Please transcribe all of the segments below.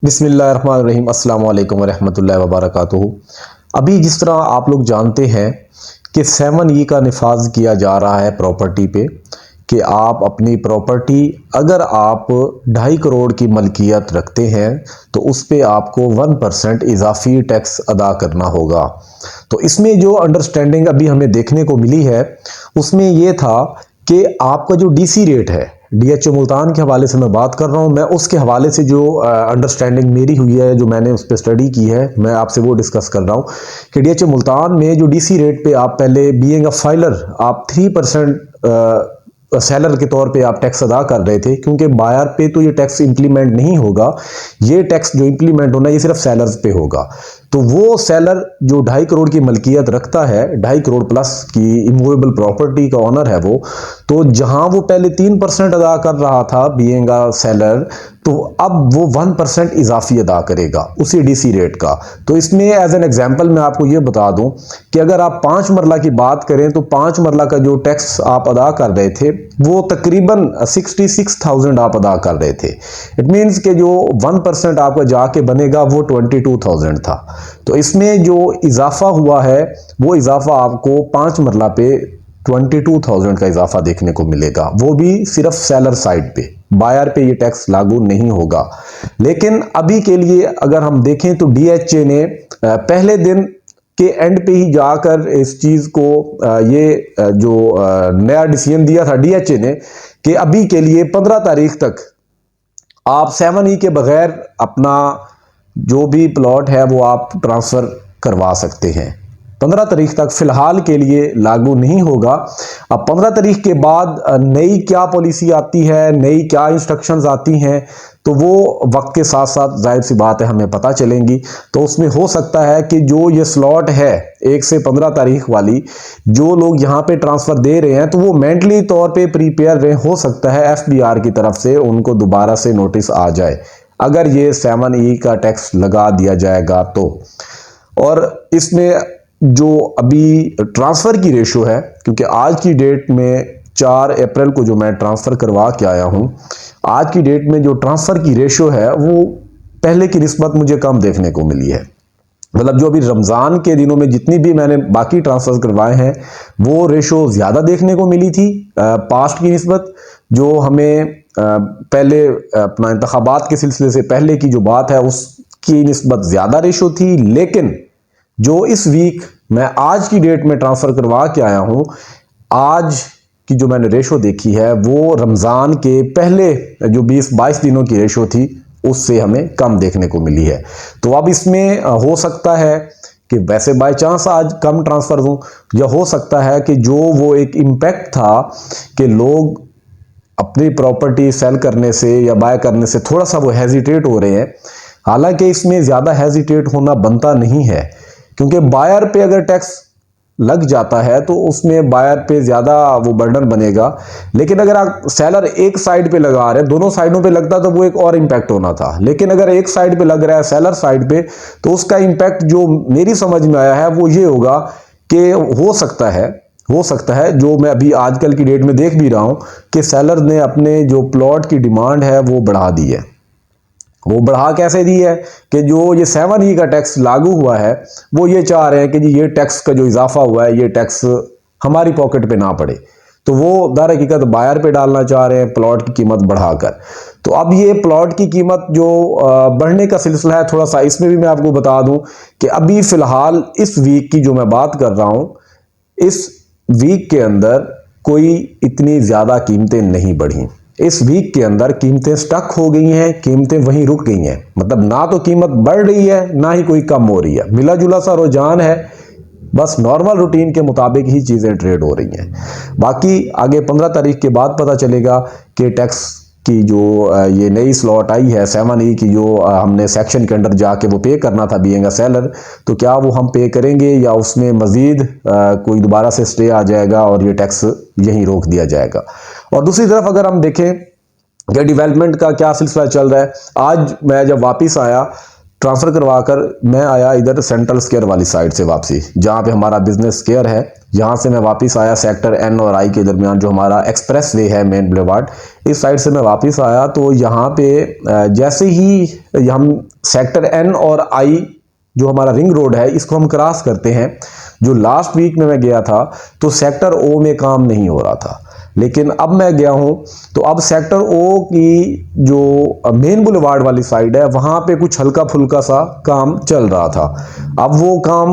बिस्मिल्लाहिर्रहमानिर्रहीम अस्सलाम वालेकुम वरहमतुल्लाहि वबरकातुहू। अभी जिस तरह आप लोग जानते हैं कि 7E का निफाज किया जा रहा है प्रॉपर्टी पे कि आप अपनी प्रॉपर्टी अगर आप 2.5 करोड़ की मलकियत रखते हैं तो उस पे आपको 1% इजाफी टैक्स अदा करना होगा। तो इसमें जो अंडरस्टैंडिंग अभी हमें देखने को मिली है उसमें ये था कि आपका जो डीसी रेट है, डीएचओ मुल्तान के हवाले से मैं बात कर रहा हूँ, मैं उसके हवाले से जो अंडरस्टैंडिंग मेरी हुई है, जो मैंने उस पर स्टडी की है, मैं आपसे वो डिस्कस कर रहा हूँ कि डीएचओ मुल्तान में जो डीसी रेट पे आप पहले बीइंग अ फाइलर आप 3% सेलर के तौर पे आप टैक्स अदा कर रहे थे, क्योंकि बायर पे तो ये टैक्स इंप्लीमेंट नहीं होगा। ये टैक्स जो इंप्लीमेंट होना ये सिर्फ सेलर्स पे होगा। तो वो सेलर जो 2.5 करोड़ की मलकियत रखता है, 2.5 करोड़ प्लस की इमूवेबल प्रॉपर्टी का ऑनर है वो, तो जहां वो पहले 3% अदा कर रहा था बीइंग अ सेलर, तो अब वो 1% इजाफी अदा करेगा उसी डीसी रेट का। तो इसमें एज एन एग्जांपल मैं आपको ये बता दूं कि अगर आप 5 मरला की बात करें तो 5 मरला का जो टैक्स आप अदा कर रहे थे वो तकरीबन 66,000 आप अदा कर रहे थे। इट मीन्स कि जो 1% आपका जाके बनेगा वो 22,000 था। तो इसमें जो इजाफा हुआ है वो इजाफा आपको 5 मरला पे 22,000 का इजाफा देखने को मिलेगा, वो भी सिर्फ सेलर साइड पे। बायर पे ये टैक्स लागू नहीं होगा। लेकिन अभी के लिए अगर हम देखें तो डीएचए ने पहले दिन के एंड पे ही जाकर इस चीज को ये जो नया डिसीजन दिया था डीएचए ने कि अभी के लिए 15 तारीख तक आप 7E के बगैर अपना जो भी प्लॉट है वो आप ट्रांसफर करवा सकते हैं। 15 तारीख तक फिलहाल के लिए लागू नहीं होगा। अब 15 तारीख के बाद नई क्या पॉलिसी आती है, नई क्या इंस्ट्रक्शंस आती हैं, तो वो वक्त के साथ साथ जाहिर सी बात है हमें पता चलेंगी। तो उसमें हो सकता है कि जो ये स्लॉट है 1 से 15 तारीख वाली, जो लोग यहाँ पे ट्रांसफर दे रहे हैं तो वो मेंटली तौर पे प्रिपेयर रहे। हो सकता है एफबीआर की तरफ से उनको दोबारा से नोटिस आ जाए अगर ये 7E का टैक्स लगा दिया जाएगा तो। और इसमें जो अभी ट्रांसफ़र की रेशो है, क्योंकि आज की डेट में 4 अप्रैल को जो मैं ट्रांसफ़र करवा के आया हूँ, आज की डेट में जो ट्रांसफ़र की रेशो है वो पहले की निस्बत मुझे कम देखने को मिली है। मतलब जो अभी रमज़ान के दिनों में जितनी भी मैंने बाकी ट्रांसफ़र करवाए हैं वो रेशो ज़्यादा देखने को मिली थी पास्ट की निस्बत। जो हमें पहले अपना इंतखाबात के सिलसिले से पहले की जो बात है उसकी निस्बत ज़्यादा रेशो थी। लेकिन जो इस वीक मैं आज की डेट में ट्रांसफ़र करवा के आया हूँ, आज की जो मैंने रेशो देखी है वो रमज़ान के पहले जो 20-22 दिनों की रेशो थी उससे हमें कम देखने को मिली है। तो अब इसमें हो सकता है कि वैसे बाय चांस आज कम ट्रांसफ़र दूँ, या हो सकता है कि जो वो एक इम्पैक्ट था कि लोग अपनी प्रॉपर्टी सेल करने से या बाय करने से थोड़ा सा वो हेजिटेट हो रहे हैं। हालांकि इसमें ज़्यादा हेजिटेट होना बनता नहीं है, क्योंकि बायर पे अगर टैक्स लग जाता है तो उसमें बायर पे ज़्यादा वो बर्डन बनेगा। लेकिन अगर आप सेलर एक साइड पे लगा रहे हैं, दोनों साइडों पे लगता तो वो एक और इम्पैक्ट होना था। लेकिन अगर एक साइड पे लग रहा है सेलर साइड पे, तो उसका इम्पैक्ट जो मेरी समझ में आया है वो ये होगा कि हो सकता है जो मैं अभी आजकल की डेट में देख भी रहा हूं कि सेलर ने अपने जो प्लॉट की डिमांड है वो बढ़ा दी है। वो बढ़ा कैसे दी है कि जो ये 7E का टैक्स लागू हुआ है वो ये चाह रहे हैं कि जी ये टैक्स का जो इजाफा हुआ है ये टैक्स हमारी पॉकेट पे ना पड़े। तो वो दर हकीकत बायर पे डालना चाह रहे हैं प्लॉट की कीमत बढ़ाकर। तो अब ये प्लॉट की कीमत जो बढ़ने का सिलसिला है, थोड़ा सा इसमें भी मैं आपको बता दूं कि अभी फिलहाल इस वीक की जो मैं बात कर रहा हूं, इस वीक के अंदर कोई इतनी ज़्यादा कीमतें नहीं बढ़ी। इस वीक के अंदर कीमतें स्टक हो गई हैं, कीमतें वहीं रुक गई हैं। मतलब ना तो कीमत बढ़ रही है ना ही कोई कम हो रही है, मिला जुला सा रुझान है, बस नॉर्मल रूटीन के मुताबिक ही चीज़ें ट्रेड हो रही हैं। बाकी आगे 15 तारीख के बाद पता चलेगा कि टैक्स की जो ये नई स्लॉट आई है 7E की, जो हमने सेक्शन के अंडर जाके वो पे करना था बीइंग अ सेलर, तो क्या वो हम पे करेंगे या उसमें मज़ीद कोई दोबारा से स्टे आ जाएगा और ये टैक्स यहीं रोक दिया जाएगा। और दूसरी तरफ अगर हम देखें कि डेवलपमेंट का क्या सिलसिला चल रहा है, आज मैं जब वापस आया ट्रांसफ़र करवा कर मैं आया इधर सेंट्रल स्क्वायर वाली साइड से वापसी, जहाँ पे हमारा बिजनेस स्क्वायर है। यहाँ से मैं वापस आया सेक्टर एन और आई के दरमियान जो हमारा एक्सप्रेस वे है मेन बुलेवार्ड, इस साइड से मैं वापस आया। तो यहाँ पे जैसे ही हम सेक्टर एन और आई जो हमारा रिंग रोड है इसको हम क्रॉस करते हैं, जो लास्ट वीक में मैं गया था तो सेक्टर ओ में काम नहीं हो रहा था, लेकिन अब मैं गया हूं तो अब सेक्टर ओ की जो मेन बुलेवार्ड वाली साइड है वहां पे कुछ हल्का फुल्का सा काम चल रहा था। अब वो काम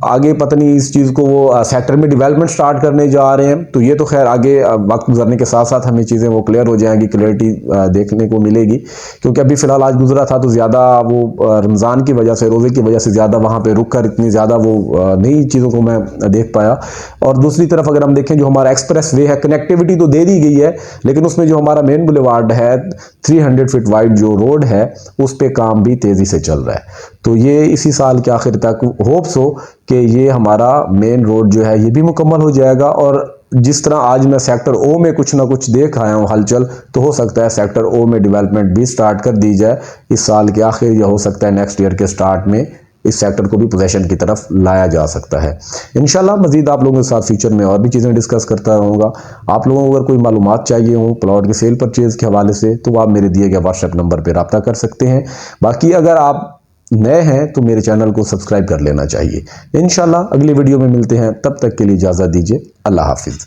आगे पता नहीं इस चीज़ को वो सेक्टर में डेवलपमेंट स्टार्ट करने जा रहे हैं, तो ये तो खैर आगे वक्त गुजरने के साथ साथ हमें चीज़ें वो क्लियर हो जाएंगी, क्लियरिटी देखने को मिलेगी। क्योंकि अभी फ़िलहाल आज गुजरा था तो ज़्यादा वो रमज़ान की वजह से, रोज़े की वजह से ज़्यादा वहाँ पे रुक कर इतनी ज़्यादा वो नई चीज़ों को मैं देख पाया। और दूसरी तरफ अगर हम देखें जो हमारा एक्सप्रेस वे है, कनेक्टिविटी तो दे दी गई है, लेकिन उसमें जो हमारा मेन बुलेवार्ड है 300 फीट वाइड जो रोड है उस पे काम भी तेज़ी से चल रहा है। तो ये इसी साल के आखिर तक होप्स हो कि ये हमारा मेन रोड जो है ये भी मुकम्मल हो जाएगा। और जिस तरह आज मैं सेक्टर ओ में कुछ ना कुछ देख आया हूँ हलचल, तो हो सकता है सेक्टर ओ में डेवलपमेंट भी स्टार्ट कर दी जाए इस साल के आखिर, या हो सकता है नेक्स्ट ईयर के स्टार्ट में इस सेक्टर को भी पोजीशन की तरफ लाया जा सकता है। इंशाल्लाह मजीद आप लोगों के साथ फ्यूचर में और भी चीज़ें डिस्कस करता रहूँगा। आप लोगों को अगर कोई मालूमात चाहिए हो प्लॉट के सेल परचेज़ के हवाले से तो आप मेरे दिए गए व्हाट्सएप नंबर पर रब्ता कर सकते हैं। बाकी अगर आप नए हैं तो मेरे चैनल को सब्सक्राइब कर लेना चाहिए। इंशाल्लाह अगली वीडियो में मिलते हैं, तब तक के लिए इजाज़त दीजिए। अल्लाह हाफिज़।